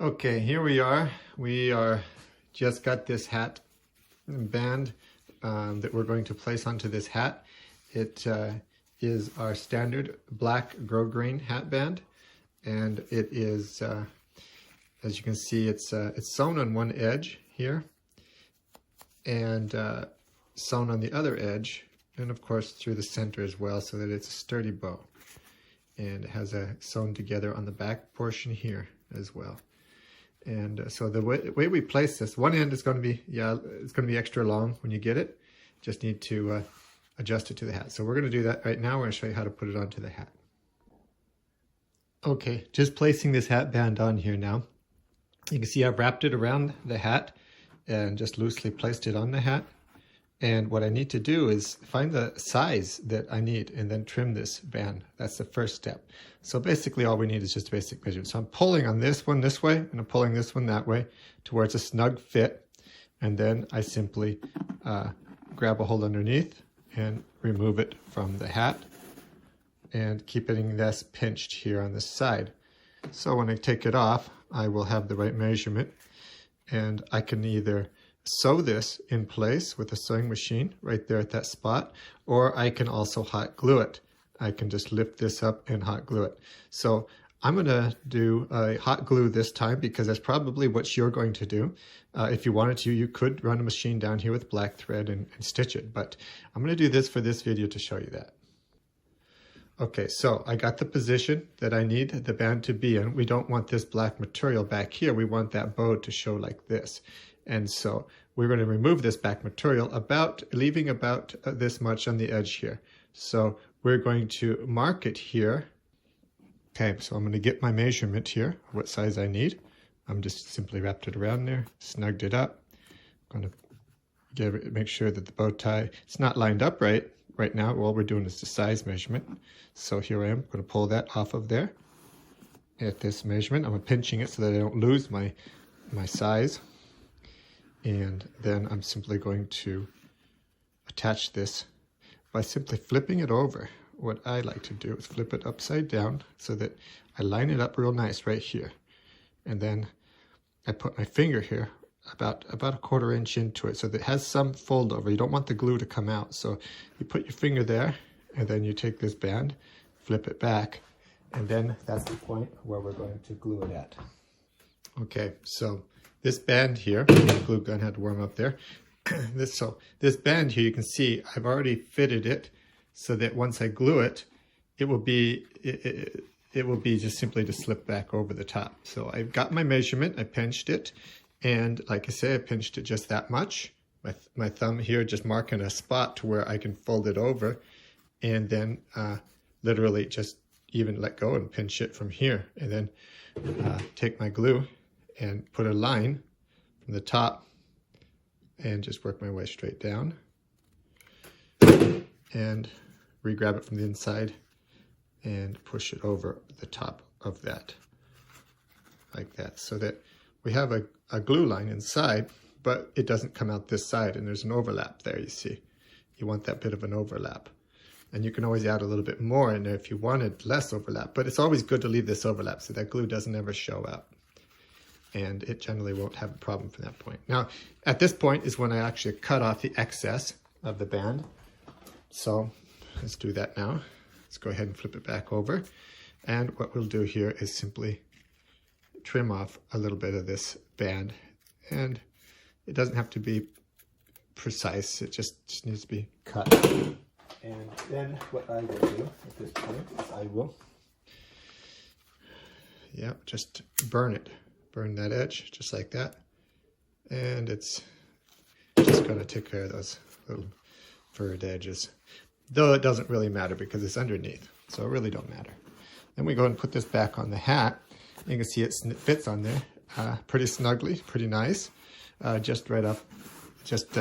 Okay, here we are. Just got this hat band that we're going to place onto this hat. It is our standard black Grograin hat band, and it is, as you can see, it's sewn on one edge here, and sewn on the other edge, and of course through the center as well, so that it's a sturdy bow. And it has a sewn together on the back portion here as well. And so the way we place this, one end is going to be, it's going to be extra long when you get it. Just need to adjust it to the hat. So we're going to do that right now. We're going to show you how to put it onto the hat. Okay, just placing this hat band on here now. You can see I've wrapped it around the hat and just loosely placed it on the hat. And what I need to do is find the size that I need and then trim this band. That's the first step. So basically all we need is just a basic measurement. So I'm pulling on this one this way, and I'm pulling this one that way to where it's a snug fit. And then I simply grab a hold underneath and remove it from the hat and keeping this pinched here on this side. So when I take it off, I will have the right measurement, and I can either sew this in place with a sewing machine right there at that spot, or I can also hot glue it. I can just lift this up and hot glue it. So I'm going to do a hot glue this time because that's probably what you're going to do. If you wanted to, you could run a machine down here with black thread and stitch it, but I'm going to do this for this video to show you that. Okay, so I got the position that I need the band to be in. We don't want this black material back here. We want that bow to show like this. And so we're going to remove this back material, leaving about this much on the edge here. So we're going to mark it here. Okay, so I'm going to get my measurement here, what size I need. I'm just simply wrapped it around there, snugged it up. I'm going to make sure that the bow tie, it's not lined up right now. All we're doing is the size measurement. So here I am, going to pull that off of there at this measurement. I'm pinching it so that I don't lose my size. And then I'm simply going to attach this by simply flipping it over. What I like to do is flip it upside down so that I line it up real nice right here. And then I put my finger here about a 1/4 inch into it so that it has some fold over. You don't want the glue to come out. So you put your finger there, and then you take this band, flip it back, and then that's the point where we're going to glue it at. Okay, so this band here, the glue gun had to warm up there. This band here, you can see I've already fitted it so that once I glue it, it will be just simply to slip back over the top. So I've got my measurement, I pinched it, and like I say, I pinched it just that much. My thumb here just marking a spot to where I can fold it over, and then literally just even let go and pinch it from here, and then take my glue and put a line from the top and just work my way straight down and re-grab it from the inside and push it over the top of that like that, so that we have a glue line inside, but it doesn't come out this side, and there's an overlap there. You see, you want that bit of an overlap, and you can always add a little bit more in there if you wanted less overlap, but it's always good to leave this overlap so that glue doesn't ever show up. And it generally won't have a problem from that point. Now, at this point is when I actually cut off the excess of the band. So let's do that now. Let's go ahead and flip it back over. And what we'll do here is simply trim off a little bit of this band. And it doesn't have to be precise. It just needs to be cut. And then what I will do at this point is I will, just burn it. Burn that edge just like that, and it's just going to take care of those little furred edges, though it doesn't really matter because it's underneath, so it really don't matter. Then we go and put this back on the hat. You can see it fits on there pretty snugly, pretty nice, just right up, just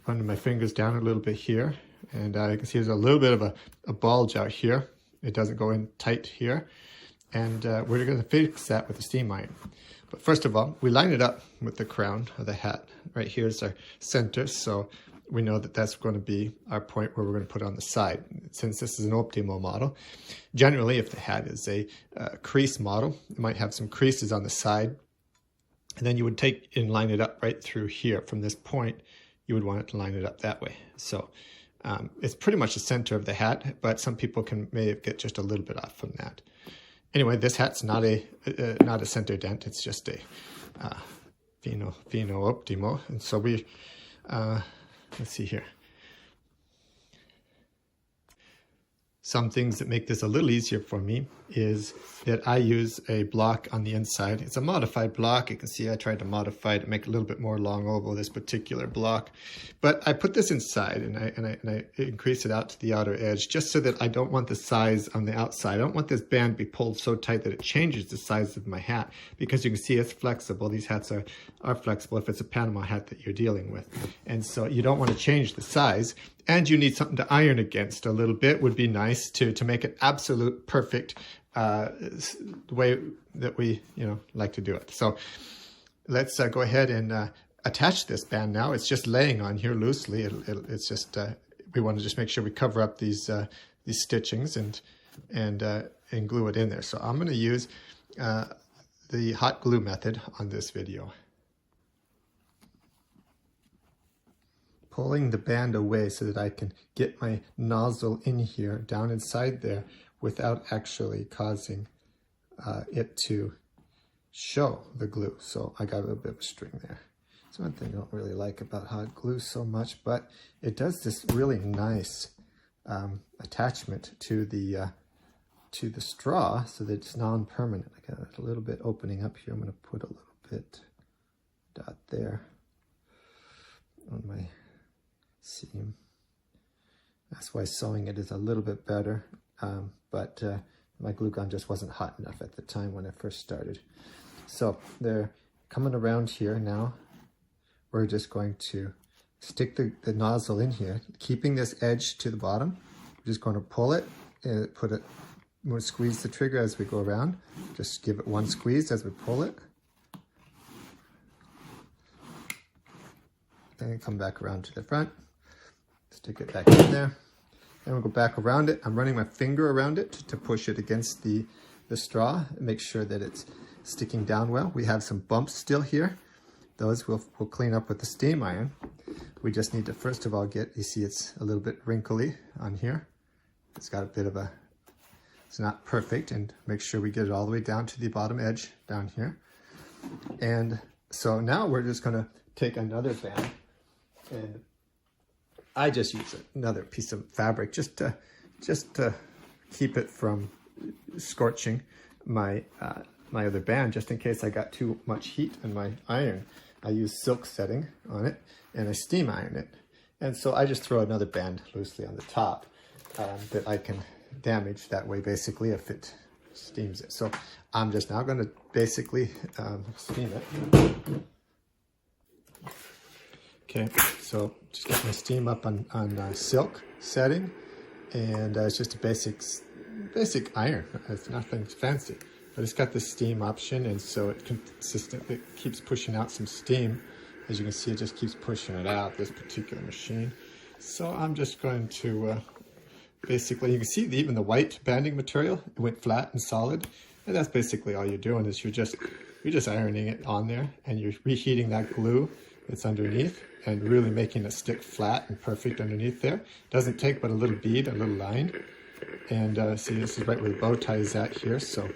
under my fingers down a little bit here, and you can see there's a little bit of a bulge out here. It doesn't go in tight here. And we're going to fix that with a steam iron. But first of all, we line it up with the crown of the hat. Right here is our center, so we know that that's going to be our point where we're going to put on the side. Since this is an optimal model, generally if the hat is a crease model, it might have some creases on the side, and then you would take and line it up right through here. From this point, you would want it to line it up that way. So it's pretty much the center of the hat, but some people may get just a little bit off from that. Anyway, this hat's not a center dent. It's just a fino optimo. And so we, let's see here. Some things that make this a little easier for me is that I use a block on the inside. It's a modified block. You can see I tried to modify it to make it a little bit more long oval, this particular block. But I put this inside and I increase it out to the outer edge just so that I don't want the size on the outside. I don't want this band to be pulled so tight that it changes the size of my hat, because you can see it's flexible. These hats are flexible if it's a Panama hat that you're dealing with. And so you don't want to change the size. And you need something to iron against a little bit. Would be nice to make it absolute perfect the way that we like to do it. So let's go ahead and attach this band now. It's just laying on here loosely. It's just we want to just make sure we cover up these stitchings and glue it in there. So I'm going to use the hot glue method on this video. Pulling the band away so that I can get my nozzle in here, down inside there, without actually causing it to show the glue. So I got a little bit of string there. It's one thing I don't really like about hot glue so much, but it does this really nice attachment to the straw so that it's non-permanent. I got a little bit opening up here. I'm going to put a little bit dot there on my seam. That's why sewing it is a little bit better, but my glue gun just wasn't hot enough at the time when I first started. So they're coming around here now. We're just going to stick the nozzle in here, keeping this edge to the bottom. We're just going to pull it and we'll squeeze the trigger as we go around. Just give it one squeeze as we pull it. Then come back around to the front. Stick it back in there. Then we'll go back around it. I'm running my finger around it to push it against the straw and make sure that it's sticking down well. We have some bumps still here. Those we'll clean up with the steam iron. We just need to first of all you see it's a little bit wrinkly on here. It's got a bit of it's not perfect, and make sure we get it all the way down to the bottom edge down here. And so now we're just gonna take another band, and I just use another piece of fabric just to keep it from scorching my my other band, just in case I got too much heat in my iron. I use silk setting on it and I steam iron it. And so I just throw another band loosely on the top that I can damage that way, basically, if it steams it. So I'm just now going to basically steam it. Okay, so just got my steam up on silk setting, and it's just a basic iron. It's nothing fancy, but it's got the steam option, and so it consistently keeps pushing out some steam. As you can see, it just keeps pushing it out, this particular machine. So I'm just going to basically, you can see even the white banding material, it went flat and solid, and that's basically all you're doing is you're just ironing it on there, and you're reheating that glue that's underneath and really making it stick flat and perfect underneath there. Doesn't take but a little bead, a little line. And see, this is right where the bow tie is at here, so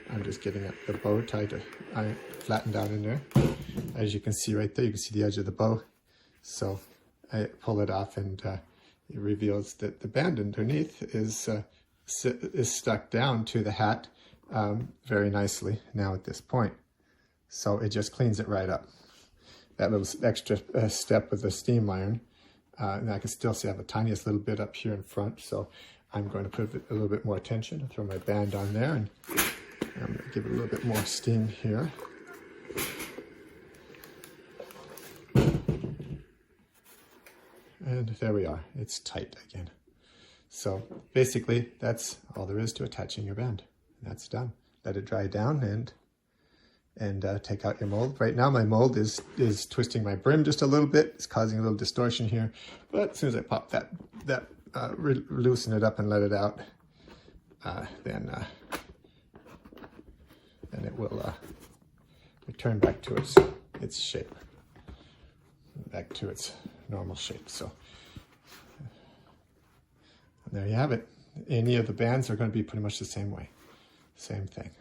I'm just getting the bow tie to flatten down in there. As you can see right there, you can see the edge of the bow. So I pull it off, and it reveals that the band underneath is stuck down to the hat very nicely now at this point. So it just cleans it right up. That little extra step with the steam iron, and I can still see I have the tiniest little bit up here in front, so I'm going to put a little bit more attention, throw my band on there, and I'm going to give it a little bit more steam here. And there we are, it's tight again. So basically, that's all there is to attaching your band. That's done. Let it dry down, and take out your mold. Right now my mold is twisting my brim just a little bit. It's causing a little distortion here, but as soon as I pop that loosen it up and let it out, then it will return back to its shape, back to its normal shape. So there you have it. Any of the bands are going to be pretty much the same way, same thing.